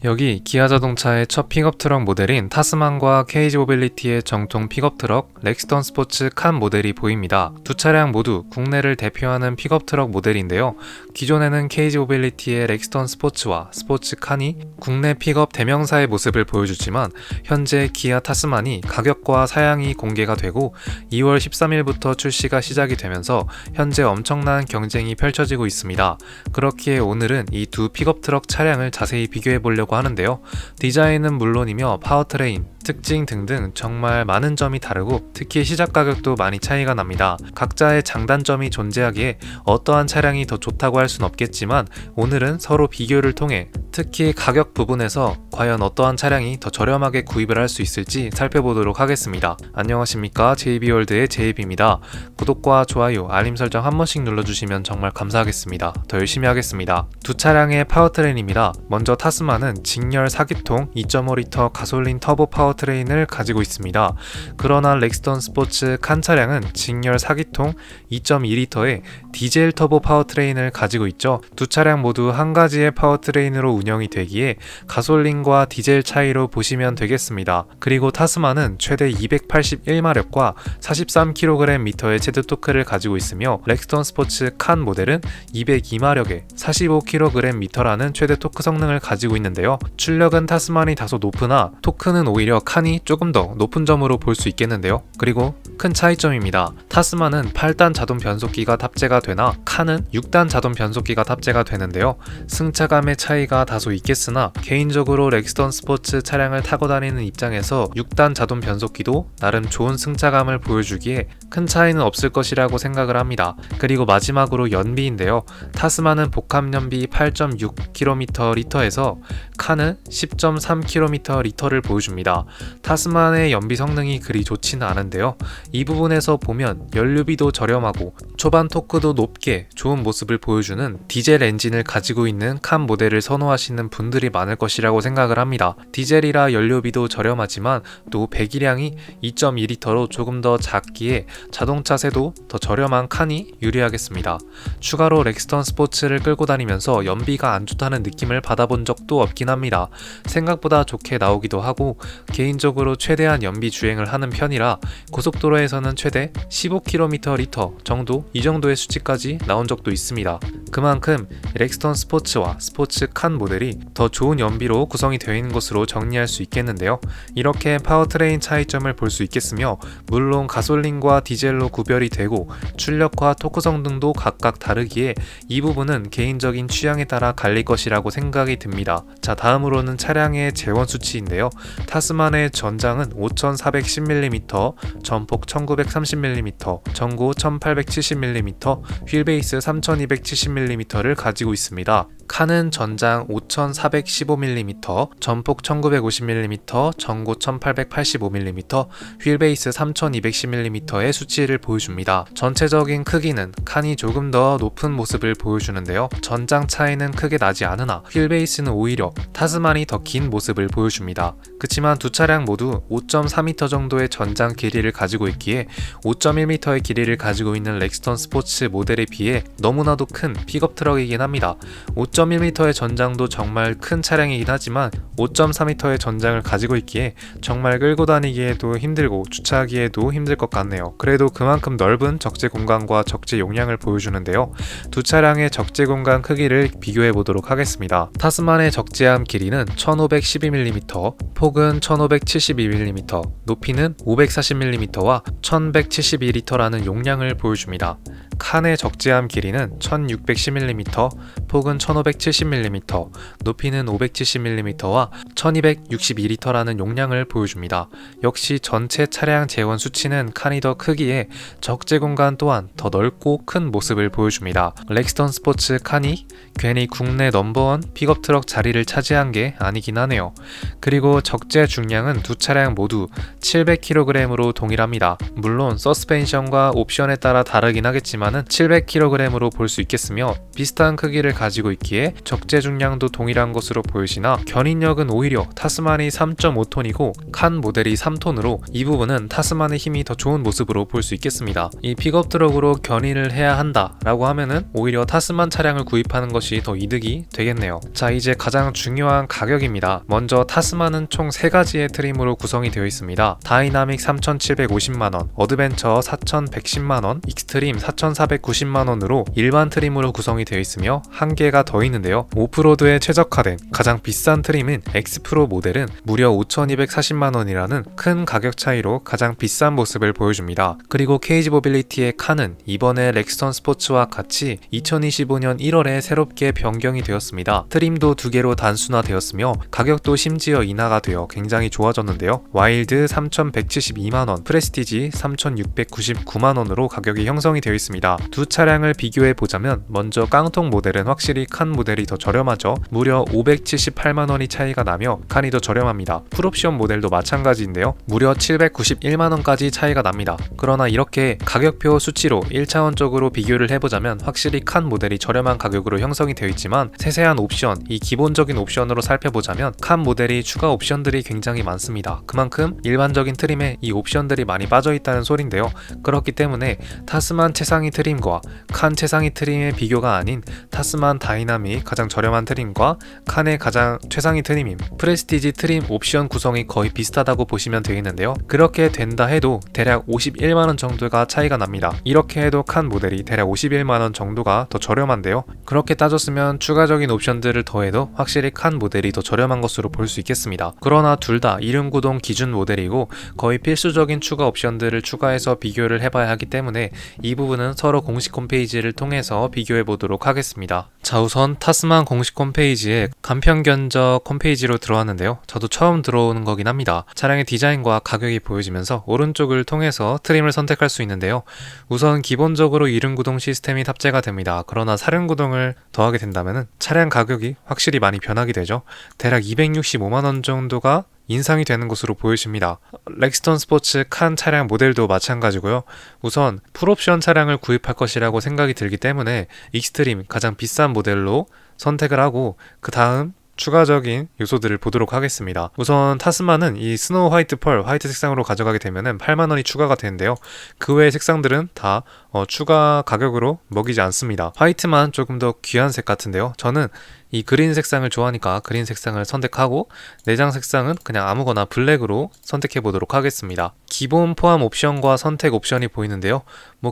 여기 기아자동차의 첫 픽업트럭 모델인 타스만과 KG 모빌리티의 정통 픽업트럭 렉스턴 스포츠 칸 모델이 보입니다. 두 차량 모두 국내를 대표하는 픽업트럭 모델인데요. 기존에는 KG 모빌리티의 렉스턴 스포츠와 스포츠 칸이 국내 픽업 대명사의 모습을 보여주지만 현재 기아 타스만이 가격과 사양이 공개가 되고 2월 13일부터 출시가 시작이 되면서 현재 엄청난 경쟁이 펼쳐지고 있습니다. 그렇기에 오늘은 이 두 픽업트럭 차량을 자세히 비교해 보려고 하는데요. 디자인은 물론이며 파워트레인, 특징 등등 정말 많은 점이 다르고 특히 시작 가격도 많이 차이가 납니다. 각자의 장단점이 존재하기에 어떠한 차량이 더 좋다고 할 순 없겠지만 오늘은 서로 비교를 통해 특히 가격 부분에서 과연 어떠한 차량이 더 저렴하게 구입을 할 수 있을지 살펴보도록 하겠습니다. 안녕하십니까, JB월드의 JB입니다. 구독과 좋아요, 알림 설정 한 번씩 눌러주시면 정말 감사하겠습니다. 더 열심히 하겠습니다. 두 차량의 파워트레인입니다. 먼저 타스만은 직렬 4기통 2.5L 가솔린 터보 파워트레인을 가지고 있습니다. 그러나 렉스턴 스포츠 칸 차량은 직렬 4기통 2.2L의 디젤 터보 파워트레인을 가지고 있죠. 두 차량 모두 한 가지의 파워트레인으로 운영이 되기에 가솔린과 디젤 차이로 보시면 되겠습니다. 그리고 타스만은 최대 281마력과 43kgm의 최대 토크를 가지고 있으며 렉스턴 스포츠 칸 모델은 202마력에 45kgm라는 최대 토크 성능을 가지고 있는데요. 출력은 타스만이 다소 높으나 토크는 오히려 칸이 조금 더 높은 점으로 볼 수 있겠는데요. 그리고 큰 차이점입니다. 타스만은 8단 자동 변속기가 탑재가 되나 칸은 6단 자동 변속기가 탑재가 되는데요. 승차감의 차이가 다소 있겠으나 개인적으로 렉스턴 스포츠 차량을 타고 다니는 입장에서 6단 자동 변속기도 나름 좋은 승차감을 보여주기에 큰 차이는 없을 것이라고 생각을 합니다. 그리고 마지막으로 연비인데요. 타스만은 복합 연비 8.6km/L에서 칸은 10.3km/L를 보여줍니다. 타스만의 연비 성능이 그리 좋지는 않은데요. 이 부분에서 보면 연료비도 저렴하고 초반 토크도 높게 좋은 모습을 보여주는 디젤 엔진을 가지고 있는 칸 모델을 선호하시는 분들이 많을 것이라고 생각을 합니다. 디젤이라 연료비도 저렴하지만 또 배기량이 2.2L로 조금 더 작기에 자동차 세도 더 저렴한 칸이 유리하겠습니다. 추가로 렉스턴 스포츠를 끌고 다니면서 연비가 안 좋다는 느낌을 받아본 적도 없긴 합니다. 생각보다 좋게 나오기도 하고 개인적으로 최대한 연비 주행을 하는 편이라 고속도로에서는 최대 15km/L 정도 이 정도의 수치까지 나온 적도 있습니다. 그만큼 렉스턴 스포츠와 스포츠 칸 모델이 더 좋은 연비로 구성이 되어 있는 것으로 정리할 수 있겠는데요. 이렇게 파워트레인 차이점을 볼 수 있겠으며 물론 가솔린과 디젤로 구별이 되고 출력과 토크성 등도 각각 다르기에 이 부분은 개인적인 취향에 따라 갈릴 것이라고 생각이 듭니다. 자, 다음으로는 차량의 제원 수치인데요. 타스만의 전장은 5410mm, 전폭 1930mm, 전고 1870mm, 휠베이스 3270mm를 가지고 있습니다. 칸은 전장 5415mm, 전폭 1950mm, 전고 1885mm, 휠베이스 3210mm의 수치를 보여줍니다. 전체적인 크기는 칸이 조금 더 높은 모습을 보여주는데요. 전장 차이는 크게 나지 않으나 휠베이스는 오히려 타스만이 더 긴 모습을 보여줍니다. 그치만 두 차량 모두 5.4m 정도의 전장 길이를 가지고 있기에 5.1m의 길이를 가지고 있는 렉스턴 스포츠 모델에 비해 너무나도 큰 픽업 트럭이긴 합니다. 5.1m의 전장도 정말 큰 차량이긴 하지만 5.4m의 전장을 가지고 있기에 정말 끌고 다니기에도 힘들고 주차하기에도 힘들 것 같네요. 그래도 그만큼 넓은 적재 공간과 적재 용량을 보여주는데요. 두 차량의 적재 공간 크기를 비교해 보도록 하겠습니다. 타스만의 적재함 길이는 1512mm, 폭은 1572mm, 높이는 540mm와 1172L라는 용량을 보여줍니다. 칸의 적재함 길이는 1610mm, 폭은 1570mm, 높이는 570mm와 1262L라는 용량을 보여줍니다. 역시 전체 차량 제원 수치는 칸이 더 크기에 적재 공간 또한 더 넓고 큰 모습을 보여줍니다. 렉스턴 스포츠 칸이 괜히 국내 넘버원 픽업 트럭 자리를 차지한 게 아니긴 하네요. 그리고 적재 중량은 두 차량 모두 700kg으로 동일합니다. 물론 서스펜션과 옵션에 따라 다르긴 하겠지만 있지만은 700kg으로 볼 수 있겠으며 비슷한 크기를 가지고 있기에 적재 중량도 동일한 것으로 보이시나 견인력은 오히려 타스만이 3.5톤이고 칸 모델이 3톤으로 이 부분은 타스만의 힘이 더 좋은 모습으로 볼 수 있겠습니다. 이 픽업 트럭으로 견인을 해야 한다 라고 하면은 오히려 타스만 차량을 구입하는 것이 더 이득이 되겠네요. 자, 이제 가장 중요한 가격입니다. 먼저 타스만은 총 3가지의 트림으로 구성이 되어 있습니다. 다이나믹 3,750만원, 어드벤처 4,110만원, 익스트림 4,490만원으로 일반 트림으로 구성이 되어 있으며 한 개가 더 있는데요. 오프로드에 최적화된 가장 비싼 트림인 엑스프로 모델은 무려 5,240만원이라는 큰 가격 차이로 가장 비싼 모습을 보여줍니다. 그리고 케이지 모빌리티의 칸은 이번에 렉스턴 스포츠와 같이 2025년 1월에 새롭게 변경이 되었습니다. 트림도 2개로 단순화되었으며 가격도 심지어 인하가 되어 굉장히 좋아졌는데요. 와일드 3,172만원, 프레스티지 3,699만원으로 가격이 형성이 되어 있습니다. 두 차량을 비교해 보자면 먼저 깡통 모델은 확실히 칸 모델이 더 저렴하죠. 무려 578만원이 차이가 나며 칸이 더 저렴합니다. 풀옵션 모델도 마찬가지인데요. 무려 791만원까지 차이가 납니다. 그러나 이렇게 가격표 수치로 1차원적으로 비교를 해보자면 확실히 칸 모델이 저렴한 가격으로 형성이 되어 있지만 세세한 옵션, 이 기본적인 옵션으로 살펴보자면 칸 모델이 추가 옵션들이 굉장히 많습니다. 그만큼 일반적인 트림에 이 옵션들이 많이 빠져있다는 소린데요. 그렇기 때문에 타스만 최상위 트림과 칸 최상위 트림의 비교가 아닌 타스만 다이나믹 가장 저렴한 트림과 칸의 가장 최상위 트림인 프레스티지 트림 옵션 구성이 거의 비슷하다고 보시면 되겠는데요. 그렇게 된다 해도 대략 51만원 정도가 차이가 납니다. 이렇게 해도 칸 모델이 대략 51만원 정도가 더 저렴한데요. 그렇게 따졌으면 추가적인 옵션들을 더해도 확실히 칸 모델이 더 저렴한 것으로 볼 수 있겠습니다. 그러나 둘 다 이륜구동 기준 모델이고 거의 필수적인 추가 옵션들을 추가해서 비교를 해봐야 하기 때문에 이 부분은 서로 공식 홈페이지를 통해서 비교해 보도록 하겠습니다. 자, 우선 타스만 공식 홈페이지에 간편 견적 홈페이지로 들어왔는데요. 저도 처음 들어오는 거긴 합니다. 차량의 디자인과 가격이 보여지면서 오른쪽을 통해서 트림을 선택할 수 있는데요. 우선 기본적으로 이륜구동 시스템이 탑재가 됩니다. 그러나 사륜구동을 더하게 된다면 차량 가격이 확실히 많이 변하게 되죠. 대략 265만원 정도가 인상이 되는 것으로 보여집니다. 렉스턴 스포츠 칸 차량 모델도 마찬가지고요. 우선 풀옵션 차량을 구입할 것이라고 생각이 들기 때문에 익스트림 가장 비싼 모델로 선택을 하고 그 다음 추가적인 요소들을 보도록 하겠습니다. 우선 타스만은 이 스노우 화이트 펄 화이트 색상으로 가져가게 되면은 8만원이 추가가 되는데요. 그 외의 색상들은 다 추가 가격으로 먹이지 않습니다. 화이트만 조금 더 귀한 색 같은데요. 저는 이 그린 색상을 좋아하니까 그린 색상을 선택하고 내장 색상은 그냥 아무거나 블랙으로 선택해 보도록 하겠습니다. 기본 포함 옵션과 선택 옵션이 보이는데요.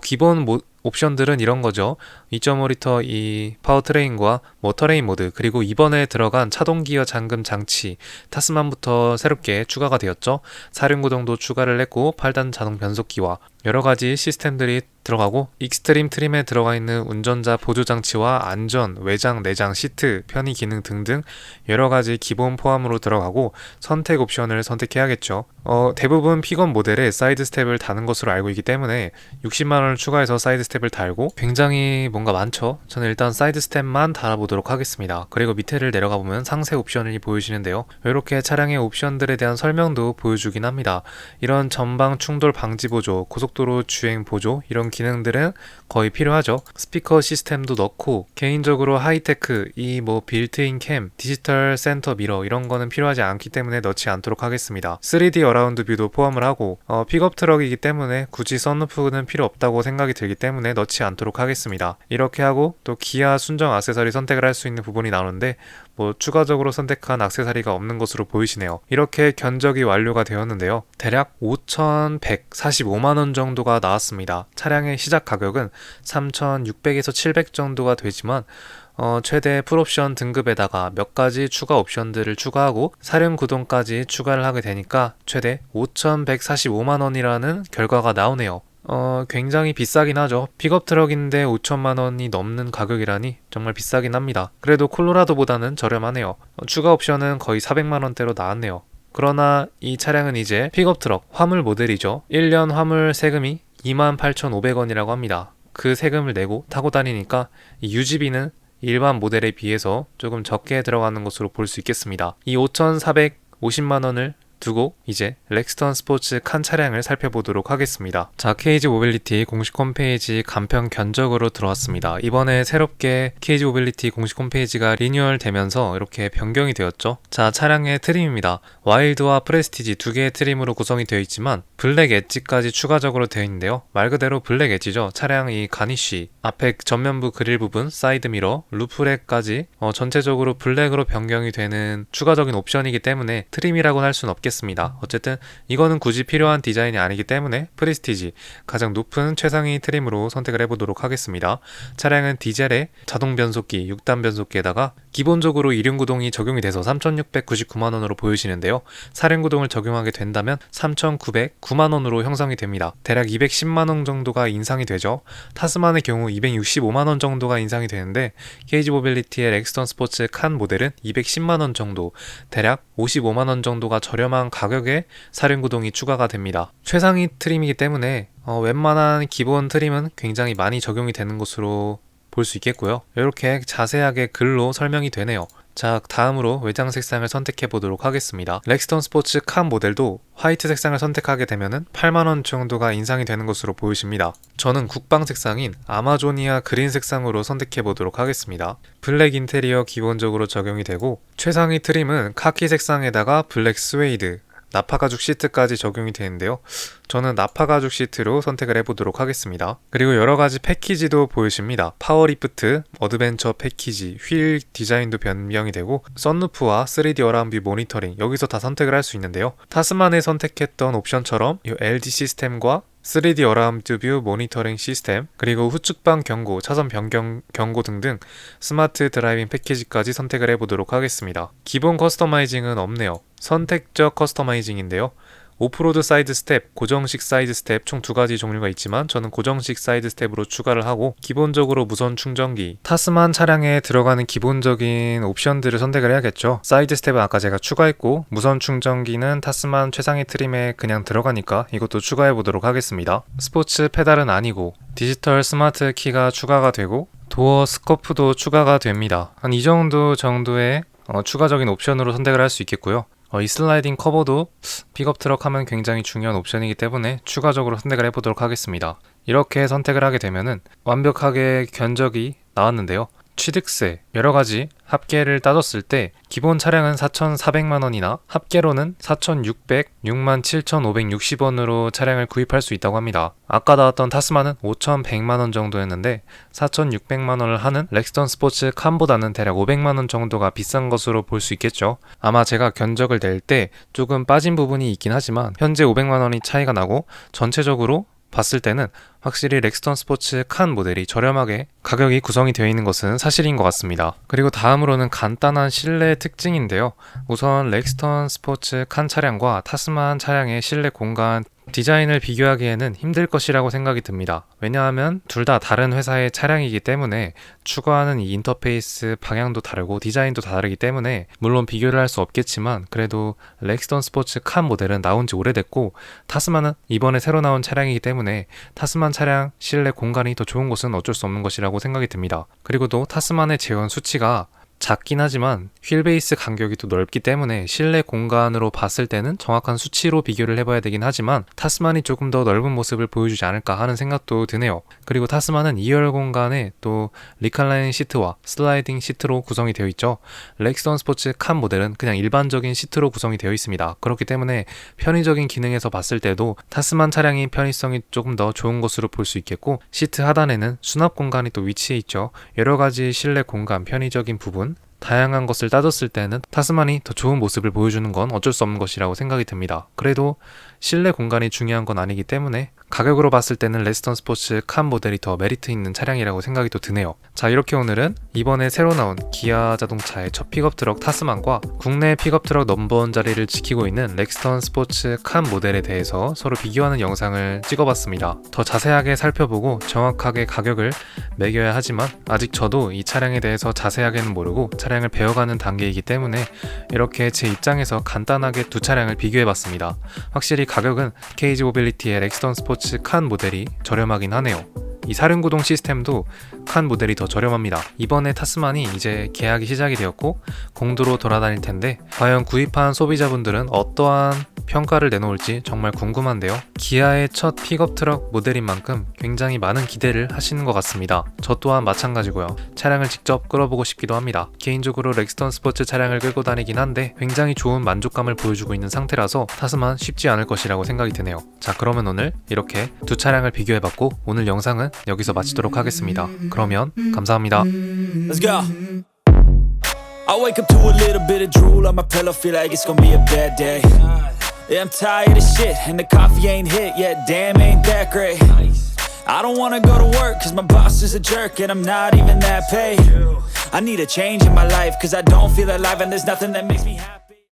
기본 옵션들은 이런 거죠. 2.5리터 이 파워트레인과 터레인 모드, 그리고 이번에 들어간 차동 기어 잠금 장치, 타스만부터 새롭게 추가가 되었죠. 사륜구동도 추가를 했고 8단 자동 변속기와 여러가지 시스템들이 들어가고 익스트림 트림에 들어가 있는 운전자 보조장치와 안전, 외장, 내장, 시트, 편의 기능 등등 여러가지 기본 포함으로 들어가고 선택 옵션을 선택해야겠죠. 대부분 픽업 모델에 사이드 스텝을 다는 것으로 알고 있기 때문에 60만원을 추가해서 사이드 스텝을 달고 굉장히 뭔가 많죠. 저는 일단 사이드 스텝만 달아보도록 하겠습니다. 그리고 밑에를 내려가 보면 상세 옵션이 보여지는데요. 이렇게 차량의 옵션들에 대한 설명도 보여주긴 합니다. 이런 전방 충돌 방지 보조, 고속도로 주행 보조 이런 기능들은 거의 필요하죠. 스피커 시스템도 넣고 개인적으로 하이테크 이 빌트인 캠, 디지털 센터 미러 이런 거는 필요하지 않기 때문에 넣지 않도록 하겠습니다. 3D 어라운드 뷰도 포함을 하고 픽업 트럭이기 때문에 굳이 썬루프는 필요 없다고 생각이 들기 때문에 넣지 않도록 하겠습니다. 이렇게 하고 또 기아 순정 액세서리 선택을 할 수 있는 부분이 나오는데 추가적으로 선택한 액세서리가 없는 것으로 보이시네요. 이렇게 견적이 완료가 되었는데요. 대략 5,145만원 정도가 나왔습니다. 차량의 시작 가격은 3,600에서 700 정도가 되지만 최대 풀옵션 등급에다가 몇 가지 추가 옵션들을 추가하고 사륜 구동까지 추가를 하게 되니까 최대 5,145만원이라는 결과가 나오네요. 굉장히 비싸긴 하죠. 픽업 트럭인데 5천만원이 넘는 가격이라니 정말 비싸긴 합니다. 그래도 콜로라도보다는 저렴하네요. 추가 옵션은 거의 400만원대로 나왔네요. 그러나 이 차량은 이제 픽업 트럭 화물 모델이죠. 1년 화물 세금이 28,500원이라고 합니다. 그 세금을 내고 타고 다니니까 이 유지비는 일반 모델에 비해서 조금 적게 들어가는 것으로 볼 수 있겠습니다. 이 5,450만원을 두고 이제 렉스턴 스포츠 칸 차량을 살펴보도록 하겠습니다. 자, KG 모빌리티 공식 홈페이지 간편 견적으로 들어왔습니다. 이번에 새롭게 KG 모빌리티 공식 홈페이지가 리뉴얼 되면서 이렇게 변경이 되었죠. 자, 차량의 트림입니다. 와일드와 프레스티지 두 개의 트림으로 구성이 되어 있지만 블랙 엣지까지 추가적으로 되어 있는데요. 말 그대로 블랙 엣지죠. 차량 이 가니쉬, 앞에 전면부 그릴 부분, 사이드 미러, 루프렉까지 전체적으로 블랙으로 변경이 되는 추가적인 옵션이기 때문에 트림이라고는 할 수는 없겠습니다. 어쨌든 이거는 굳이 필요한 디자인이 아니기 때문에 프레스티지, 가장 높은 최상위 트림으로 선택을 해보도록 하겠습니다. 차량은 디젤의 자동 변속기, 6단 변속기에다가 기본적으로 2륜구동이 적용이 돼서 3,699만원으로 보여지는데요. 4륜구동을 적용하게 된다면 3,909만원으로 형성이 됩니다. 대략 210만원 정도가 인상이 되죠. 타스만의 경우 265만원 정도가 인상이 되는데 KG 모빌리티의 렉스턴 스포츠 칸 모델은 210만원 정도, 대략 55만원 정도가 저렴한 가격에 4륜구동이 추가가 됩니다. 최상위 트림이기 때문에 웬만한 기본 트림은 굉장히 많이 적용이 되는 것으로 볼 수 있겠고요. 이렇게 자세하게 글로 설명이 되네요. 자, 다음으로 외장 색상을 선택해 보도록 하겠습니다. 렉스턴 스포츠 칸 모델도 화이트 색상을 선택하게 되면 8만원 정도가 인상이 되는 것으로 보여집니다. 저는 국방 색상인 아마조니아 그린 색상으로 선택해 보도록 하겠습니다. 블랙 인테리어 기본적으로 적용이 되고 최상위 트림은 카키 색상에다가 블랙 스웨이드, 나파가죽 시트까지 적용이 되는데요. 저는 나파가죽 시트로 선택을 해보도록 하겠습니다. 그리고 여러가지 패키지도 보여집니다. 파워리프트, 어드벤처 패키지, 휠 디자인도 변경이 되고 썬루프와 3D 어라운드 뷰 모니터링, 여기서 다 선택을 할 수 있는데요. 타스만에 선택했던 옵션처럼 이 LG 시스템과 3D 어라운드 뷰 모니터링 시스템, 그리고 후측방 경고, 차선 변경 경고 등등 스마트 드라이빙 패키지까지 선택을 해보도록 하겠습니다. 기본 커스터마이징은 없네요. 선택적 커스터마이징인데요. 오프로드 사이드 스텝, 고정식 사이드 스텝 총 두 가지 종류가 있지만 저는 고정식 사이드 스텝으로 추가를 하고 기본적으로 무선 충전기, 타스만 차량에 들어가는 기본적인 옵션들을 선택을 해야겠죠. 사이드 스텝은 아까 제가 추가했고 무선 충전기는 타스만 최상위 트림에 그냥 들어가니까 이것도 추가해 보도록 하겠습니다. 스포츠 페달은 아니고 디지털 스마트 키가 추가가 되고 도어 스커프도 추가가 됩니다. 한 이 정도의 추가적인 옵션으로 선택을 할 수 있겠고요. 이 슬라이딩 커버도 픽업 트럭 하면 굉장히 중요한 옵션이기 때문에 추가적으로 선택을 해보도록 하겠습니다. 이렇게 선택을 하게 되면은 완벽하게 견적이 나왔는데요. 취득세, 여러가지 합계를 따졌을 때 기본 차량은 4,400만원이나 합계로는 4,667,560원으로 차량을 구입할 수 있다고 합니다. 아까 나왔던 타스만은 5,100만원 정도였는데 4,600만원을 하는 렉스턴 스포츠 칸보다는 대략 500만원 정도가 비싼 것으로 볼 수 있겠죠. 아마 제가 견적을 낼 때 조금 빠진 부분이 있긴 하지만 현재 500만원이 차이가 나고 전체적으로 봤을 때는 확실히 렉스턴 스포츠 칸 모델이 저렴하게 가격이 구성이 되어 있는 것은 사실인 것 같습니다. 그리고 다음으로는 간단한 실내 특징인데요. 우선 렉스턴 스포츠 칸 차량과 타스만 차량의 실내 공간 디자인을 비교하기에는 힘들 것이라고 생각이 듭니다. 왜냐하면 둘 다 다른 회사의 차량이기 때문에 추구하는 이 인터페이스 방향도 다르고 디자인도 다르기 때문에 물론 비교를 할 수 없겠지만 그래도 렉스턴 스포츠 칸 모델은 나온 지 오래됐고 타스만은 이번에 새로 나온 차량이기 때문에 타스만 차량 실내 공간이 더 좋은 것은 어쩔 수 없는 것이라고 생각이 듭니다. 그리고 또 타스만의 제원 수치가 작긴 하지만 휠베이스 간격이 또 넓기 때문에 실내 공간으로 봤을 때는 정확한 수치로 비교를 해봐야 되긴 하지만 타스만이 조금 더 넓은 모습을 보여주지 않을까 하는 생각도 드네요. 그리고 타스만은 2열 공간에 또 리클라이닝 시트와 슬라이딩 시트로 구성이 되어 있죠. 렉스턴 스포츠 칸 모델은 그냥 일반적인 시트로 구성이 되어 있습니다. 그렇기 때문에 편의적인 기능에서 봤을 때도 타스만 차량이 편의성이 조금 더 좋은 것으로 볼 수 있겠고 시트 하단에는 수납 공간이 또 위치해 있죠. 여러가지 실내 공간, 편의적인 부분 다양한 것을 따졌을 때는 타스만이 더 좋은 모습을 보여주는 건 어쩔 수 없는 것이라고 생각이 듭니다. 그래도 실내 공간이 중요한 건 아니기 때문에 가격으로 봤을 때는 렉스턴 스포츠 칸 모델이 더 메리트 있는 차량이라고 생각이 또 드네요. 자, 이렇게 오늘은 이번에 새로 나온 기아 자동차의 첫 픽업 트럭 타스만과 국내 픽업 트럭 넘버원 자리를 지키고 있는 렉스턴 스포츠 칸 모델에 대해서 서로 비교하는 영상을 찍어봤습니다. 더 자세하게 살펴보고 정확하게 가격을 매겨야 하지만 아직 저도 이 차량에 대해서 자세하게는 모르고 차량을 배워가는 단계이기 때문에 이렇게 제 입장에서 간단하게 두 차량을 비교해봤습니다. 확실히 가격은 KG 모빌리티의 렉스턴 스포츠 칸 모델이 저렴하긴 하네요. 이 사륜구동 시스템도 칸 모델이 더 저렴합니다. 이번에 타스만이 이제 계약이 시작이 되었고 공도로 돌아다닐 텐데 과연 구입한 소비자분들은 어떠한 평가를 내놓을지 정말 궁금한데요. 기아의 첫 픽업 트럭 모델인 만큼 굉장히 많은 기대를 하시는 것 같습니다. 저 또한 마찬가지고요. 차량을 직접 끌어보고 싶기도 합니다. 개인적으로 렉스턴 스포츠 차량을 끌고 다니긴 한데 굉장히 좋은 만족감을 보여주고 있는 상태라서 타스만 쉽지 않을 것이라고 생각이 드네요. 자, 그러면 오늘 이렇게 두 차량을 비교해봤고 오늘 영상은 여기서 마치도록 하겠습니다. 그러면 감사합니다. Let's go. I wake up to a little bit of drool on my pillow, feel like it's gonna be a bad day. Yeah, I'm tired of shit, and the coffee ain't hit yet, damn, ain't that great. I don't wanna go to work, cause my boss is a jerk, and I'm not even that paid. I need a change in my life, cause I don't feel alive, and there's nothing that makes me happy.